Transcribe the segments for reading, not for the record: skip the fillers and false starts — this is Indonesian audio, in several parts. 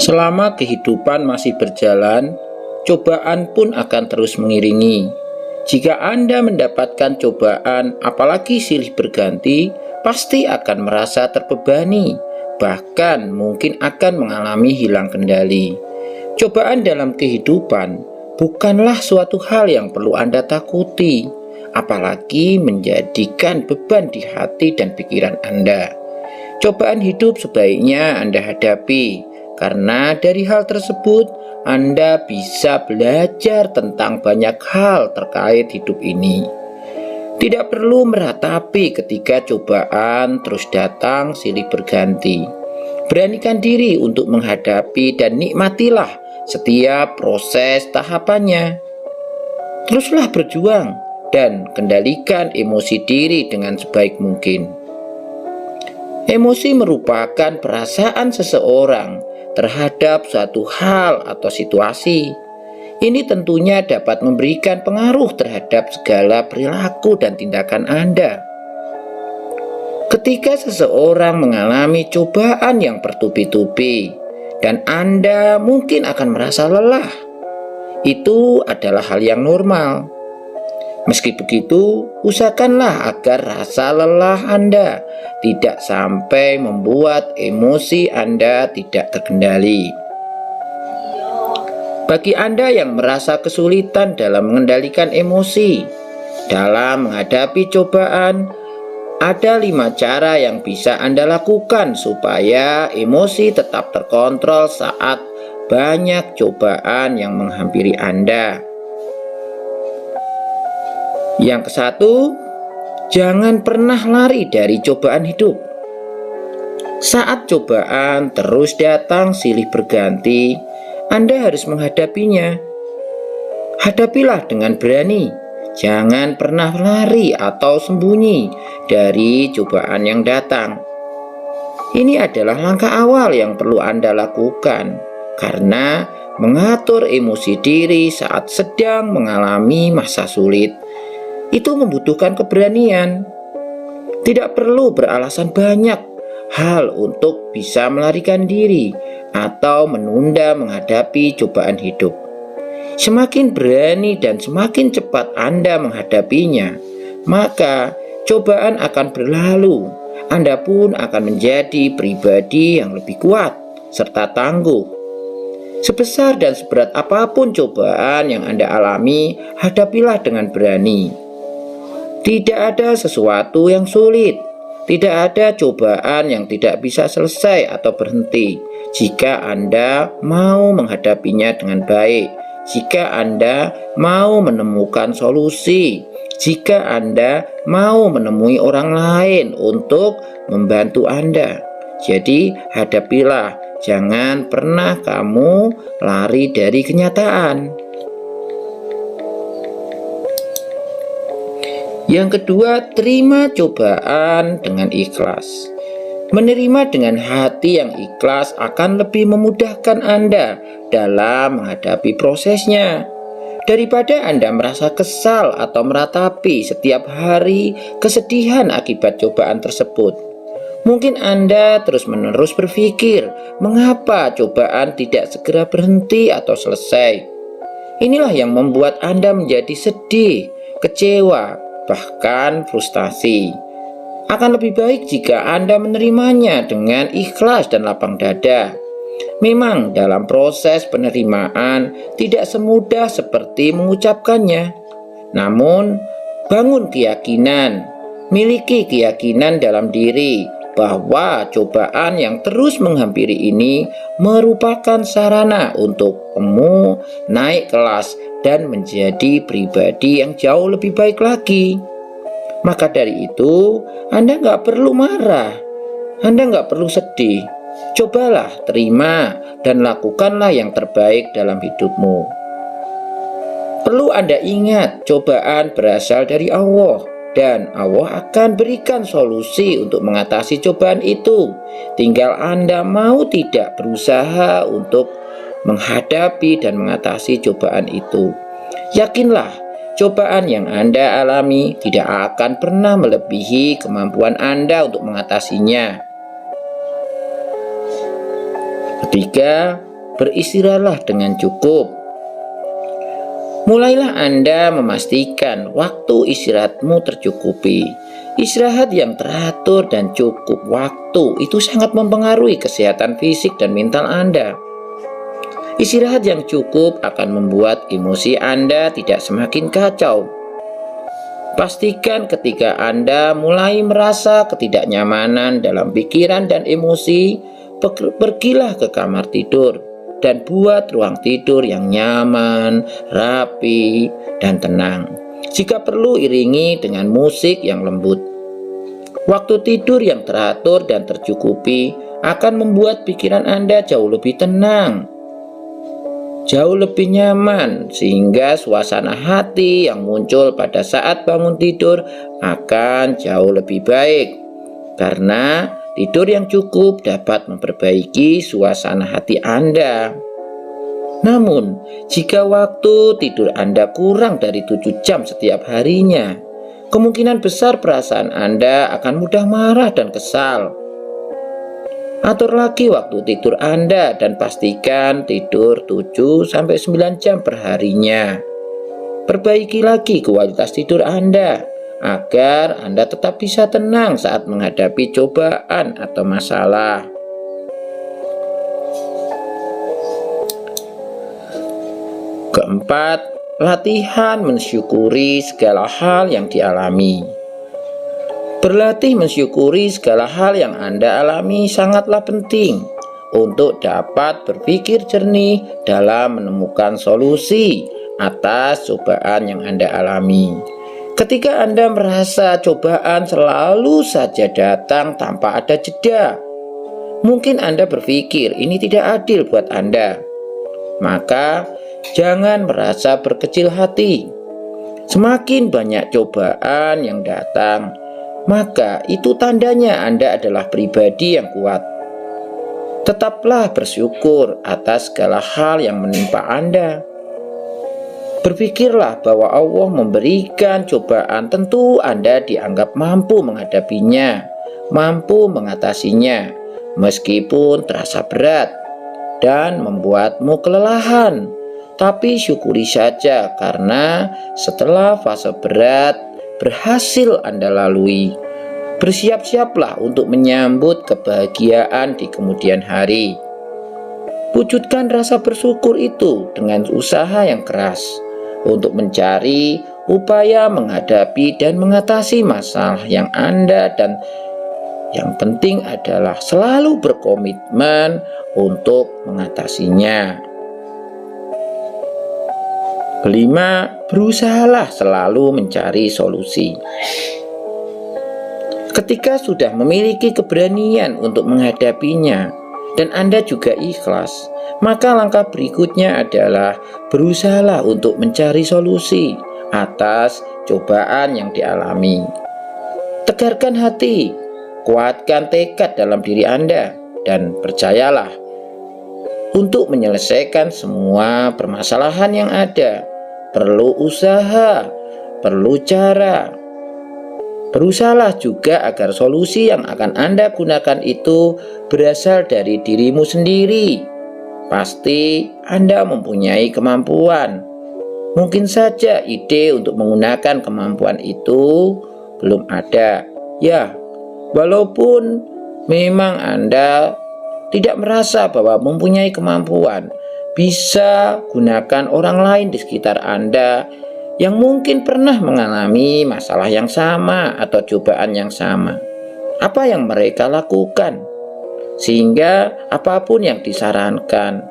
Selama kehidupan masih berjalan, cobaan pun akan terus mengiringi. Jika Anda mendapatkan cobaan, apalagi silih berganti, pasti akan merasa terbebani, bahkan mungkin akan mengalami hilang kendali. Cobaan dalam kehidupan bukanlah suatu hal yang perlu Anda takuti, apalagi menjadikan beban di hati dan pikiran Anda. Cobaan hidup sebaiknya Anda hadapi, karena dari hal tersebut Anda bisa belajar tentang banyak hal terkait hidup ini. Tidak perlu meratapi ketika cobaan terus datang silih berganti. Beranikan diri untuk menghadapi dan nikmatilah setiap proses tahapannya. Teruslah berjuang dan kendalikan emosi diri dengan sebaik mungkin. Emosi merupakan perasaan seseorang terhadap suatu hal atau situasi. Ini tentunya dapat memberikan pengaruh terhadap segala perilaku dan tindakan Anda. Ketika seseorang mengalami cobaan yang bertubi-tubi dan Anda mungkin akan merasa lelah, itu adalah hal yang normal. Meski begitu, usahakanlah agar rasa lelah Anda tidak sampai membuat emosi Anda tidak terkendali. Bagi Anda yang merasa kesulitan dalam mengendalikan emosi, dalam menghadapi cobaan, ada 5 cara yang bisa Anda lakukan supaya emosi tetap terkontrol saat banyak cobaan yang menghampiri Anda. Yang ke-1, jangan pernah lari dari cobaan hidup. Saat cobaan terus datang silih berganti, Anda harus menghadapinya. Hadapilah dengan berani. Jangan pernah lari atau sembunyi dari cobaan yang datang. Ini adalah langkah awal yang perlu Anda lakukan, karena mengatur emosi diri saat sedang mengalami masa sulit itu membutuhkan keberanian. Tidak perlu beralasan banyak hal untuk bisa melarikan diri atau menunda menghadapi cobaan hidup. Semakin berani dan semakin cepat Anda menghadapinya, maka cobaan akan berlalu. Anda pun akan menjadi pribadi yang lebih kuat serta tangguh. Sebesar dan seberat apapun cobaan yang Anda alami, hadapilah dengan berani. Tidak ada sesuatu yang sulit, tidak ada cobaan yang tidak bisa selesai atau berhenti jika Anda mau menghadapinya dengan baik, jika Anda mau menemukan solusi, jika Anda mau menemui orang lain untuk membantu Anda. Jadi hadapilah, jangan pernah kamu lari dari kenyataan. Yang kedua, terima cobaan dengan ikhlas. Menerima dengan hati yang ikhlas akan lebih memudahkan Anda dalam menghadapi prosesnya. Daripada Anda merasa kesal atau meratapi setiap hari kesedihan akibat cobaan tersebut. Mungkin Anda terus-menerus berpikir, mengapa cobaan tidak segera berhenti atau selesai? Inilah yang membuat Anda menjadi sedih, kecewa, bahkan frustasi. Akan lebih baik jika Anda menerimanya dengan ikhlas dan lapang dada. Memang dalam proses penerimaan tidak semudah seperti mengucapkannya. Namun, bangun keyakinan, miliki keyakinan dalam diri bahwa cobaan yang terus menghampiri ini merupakan sarana untuk kamu naik kelas dan menjadi pribadi yang jauh lebih baik lagi. Maka dari itu, Anda nggak perlu marah, Anda nggak perlu sedih. Cobalah terima dan lakukanlah yang terbaik dalam hidupmu. Perlu Anda ingat, cobaan berasal dari Allah, dan Allah akan berikan solusi untuk mengatasi cobaan itu. Tinggal Anda mau tidak berusaha untuk menghadapi dan mengatasi cobaan itu. Yakinlah, cobaan yang Anda alami tidak akan pernah melebihi kemampuan Anda untuk mengatasinya. Ketiga, beristirahatlah dengan cukup. Mulailah Anda memastikan waktu istirahatmu tercukupi. Istirahat yang teratur dan cukup waktu itu sangat mempengaruhi kesehatan fisik dan mental Anda. Istirahat yang cukup akan membuat emosi Anda tidak semakin kacau. Pastikan ketika Anda mulai merasa ketidaknyamanan dalam pikiran dan emosi, pergilah ke kamar tidur dan buat ruang tidur yang nyaman, rapi, dan tenang. Jika perlu, iringi dengan musik yang lembut. Waktu tidur yang teratur dan tercukupi akan membuat pikiran Anda jauh lebih tenang, jauh lebih nyaman, sehingga suasana hati yang muncul pada saat bangun tidur akan jauh lebih baik. Karena tidur yang cukup dapat memperbaiki suasana hati Anda. Namun, jika waktu tidur Anda kurang dari 7 jam setiap harinya, kemungkinan besar perasaan Anda akan mudah marah dan kesal. Atur lagi waktu tidur Anda dan pastikan tidur 7-9 jam per harinya. Perbaiki lagi kualitas tidur Anda agar Anda tetap bisa tenang saat menghadapi cobaan atau masalah. Keempat, latihan mensyukuri segala hal yang dialami. Berlatih mensyukuri segala hal yang Anda alami sangatlah penting untuk dapat berpikir jernih dalam menemukan solusi atas cobaan yang Anda alami. Ketika Anda merasa cobaan selalu saja datang tanpa ada jeda, mungkin Anda berpikir ini tidak adil buat Anda. Maka jangan merasa berkecil hati. Semakin banyak cobaan yang datang, maka itu tandanya Anda adalah pribadi yang kuat. Tetaplah bersyukur atas segala hal yang menimpa Anda. Berpikirlah bahwa Allah memberikan cobaan, tentu Anda dianggap mampu menghadapinya, mampu mengatasinya, meskipun terasa berat dan membuatmu kelelahan. Tapi syukuri saja, karena setelah fase berat berhasil Anda lalui, bersiap-siaplah untuk menyambut kebahagiaan di kemudian hari. Wujudkan rasa bersyukur itu dengan usaha yang keras untuk mencari upaya menghadapi dan mengatasi masalah yang Anda, dan yang penting adalah selalu berkomitmen untuk mengatasinya. Kelima, berusahalah selalu mencari solusi. Ketika sudah memiliki keberanian untuk menghadapinya dan Anda juga ikhlas, maka langkah berikutnya adalah berusahalah untuk mencari solusi atas cobaan yang dialami. Tegarkan hati, kuatkan tekad dalam diri Anda, dan percayalah, untuk menyelesaikan semua permasalahan yang ada, perlu usaha, perlu cara. Berusahalah juga agar solusi yang akan Anda gunakan itu berasal dari dirimu sendiri. Pasti Anda mempunyai kemampuan. Mungkin saja ide untuk menggunakan kemampuan itu belum ada. Ya, walaupun memang Anda tidak merasa bahwa mempunyai kemampuan, bisa gunakan orang lain di sekitar Anda yang mungkin pernah mengalami masalah yang sama atau cobaan yang sama. Apa yang mereka lakukan? Sehingga apapun yang disarankan,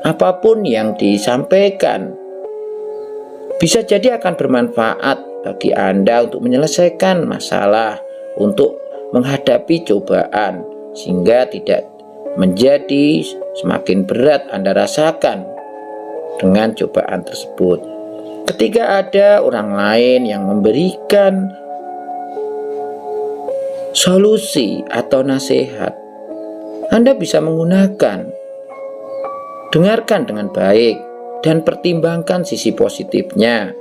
apapun yang disampaikan, bisa jadi akan bermanfaat bagi Anda untuk menyelesaikan masalah, untuk menghadapi cobaan, sehingga tidak menjadi semakin berat Anda rasakan dengan cobaan tersebut. Ketika ada orang lain yang memberikan solusi atau nasihat, Anda bisa menggunakan. Dengarkan dengan baik dan pertimbangkan sisi positifnya.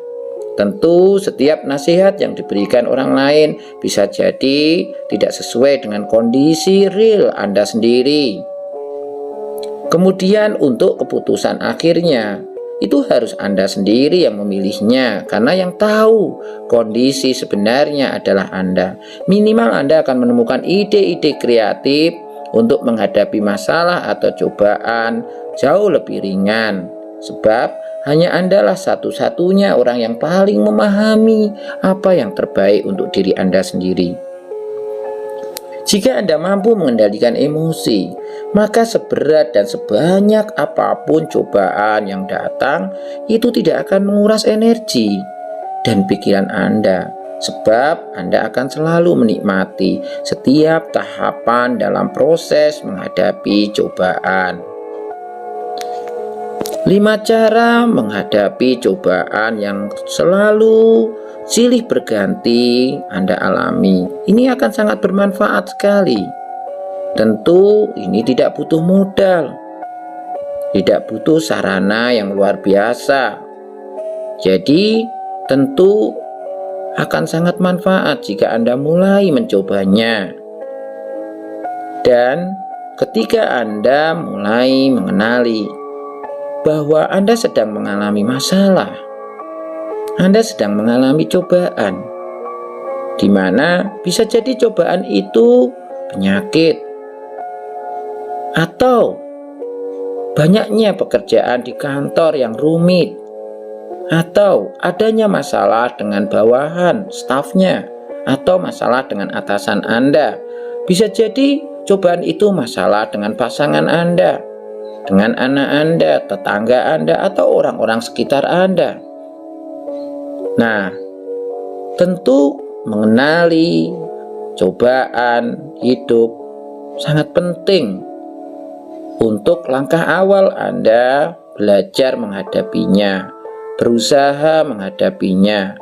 Tentu setiap nasihat yang diberikan orang lain bisa jadi tidak sesuai dengan kondisi real Anda sendiri. Kemudian untuk keputusan akhirnya, itu harus Anda sendiri yang memilihnya, karena yang tahu kondisi sebenarnya adalah Anda. Minimal Anda akan menemukan ide-ide kreatif untuk menghadapi masalah atau cobaan jauh lebih ringan. Sebab hanya Anda lah satu-satunya orang yang paling memahami apa yang terbaik untuk diri Anda sendiri. Jika Anda mampu mengendalikan emosi, maka seberat dan sebanyak apapun cobaan yang datang, itu tidak akan menguras energi dan pikiran Anda. Sebab Anda akan selalu menikmati setiap tahapan dalam proses menghadapi cobaan. 5 cara menghadapi cobaan yang selalu silih berganti Anda alami. Ini akan sangat bermanfaat sekali. Tentu ini tidak butuh modal, tidak butuh sarana yang luar biasa. Jadi tentu akan sangat manfaat jika Anda mulai mencobanya. Dan ketika Anda mulai mengenali bahwa Anda sedang mengalami masalah, Anda sedang mengalami cobaan, di mana bisa jadi cobaan itu penyakit, atau banyaknya pekerjaan di kantor yang rumit, atau adanya masalah dengan bawahan, stafnya, atau masalah dengan atasan Anda. Bisa jadi cobaan itu masalah dengan pasangan Anda, dengan anak Anda, tetangga Anda, atau orang-orang sekitar Anda. Nah, tentu mengenali cobaan hidup sangat penting untuk langkah awal Anda belajar menghadapinya, berusaha menghadapinya.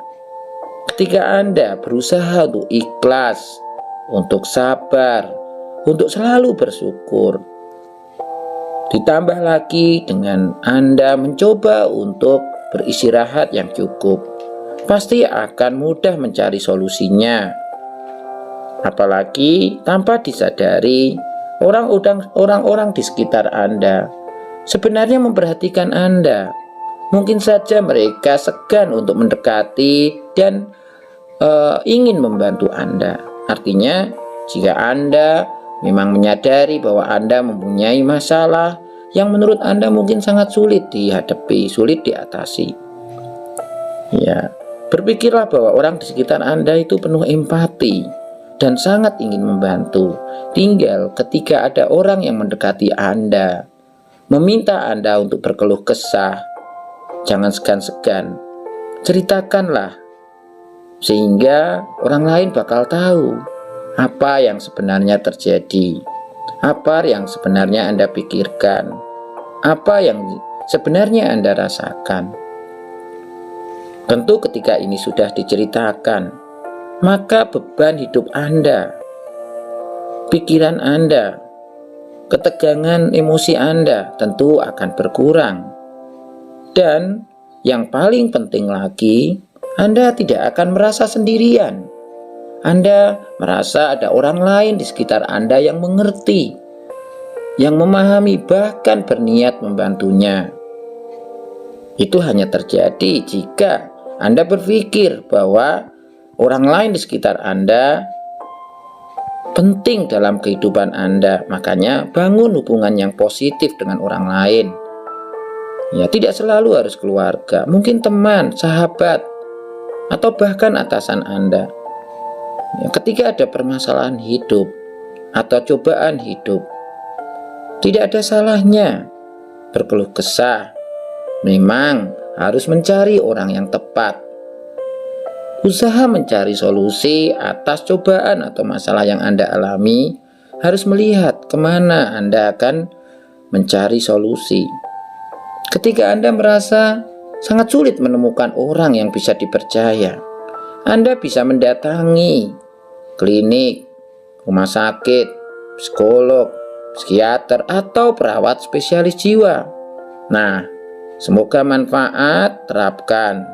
Ketika Anda berusaha untuk ikhlas, untuk sabar, untuk selalu bersyukur, ditambah lagi dengan Anda mencoba untuk beristirahat yang cukup, pasti akan mudah mencari solusinya. Apalagi tanpa disadari, orang-orang di sekitar Anda sebenarnya memperhatikan Anda. Mungkin saja mereka segan untuk mendekati dan ingin membantu Anda. Artinya, jika Anda memang menyadari bahwa Anda mempunyai masalah yang menurut Anda mungkin sangat sulit dihadapi, sulit diatasi, ya, berpikirlah bahwa orang di sekitar Anda itu penuh empati dan sangat ingin membantu. Tinggal ketika ada orang yang mendekati Anda, meminta Anda untuk berkeluh kesah, jangan segan-segan, ceritakanlah, sehingga orang lain bakal tahu apa yang sebenarnya terjadi, apa yang sebenarnya Anda pikirkan, apa yang sebenarnya Anda rasakan. Tentu ketika ini sudah diceritakan, maka beban hidup Anda, pikiran Anda, ketegangan emosi Anda tentu akan berkurang. Dan yang paling penting lagi, Anda tidak akan merasa sendirian. Anda merasa ada orang lain di sekitar Anda yang mengerti, yang memahami, bahkan berniat membantunya. Itu hanya terjadi jika Anda berpikir bahwa orang lain di sekitar Anda penting dalam kehidupan Anda. Makanya bangun hubungan yang positif dengan orang lain. Ya, tidak selalu harus keluarga, mungkin teman, sahabat, atau bahkan atasan Anda. Ya, ketika ada permasalahan hidup atau cobaan hidup, tidak ada salahnya berkeluh kesah. Memang harus mencari orang yang tepat. Usaha mencari solusi atas cobaan atau masalah yang Anda alami, harus melihat kemana Anda akan mencari solusi. Ketika Anda merasa sangat sulit menemukan orang yang bisa dipercaya, Anda bisa mendatangi klinik, rumah sakit, psikolog, psikiater, atau perawat spesialis jiwa. Nah, semoga manfaat, terapkan.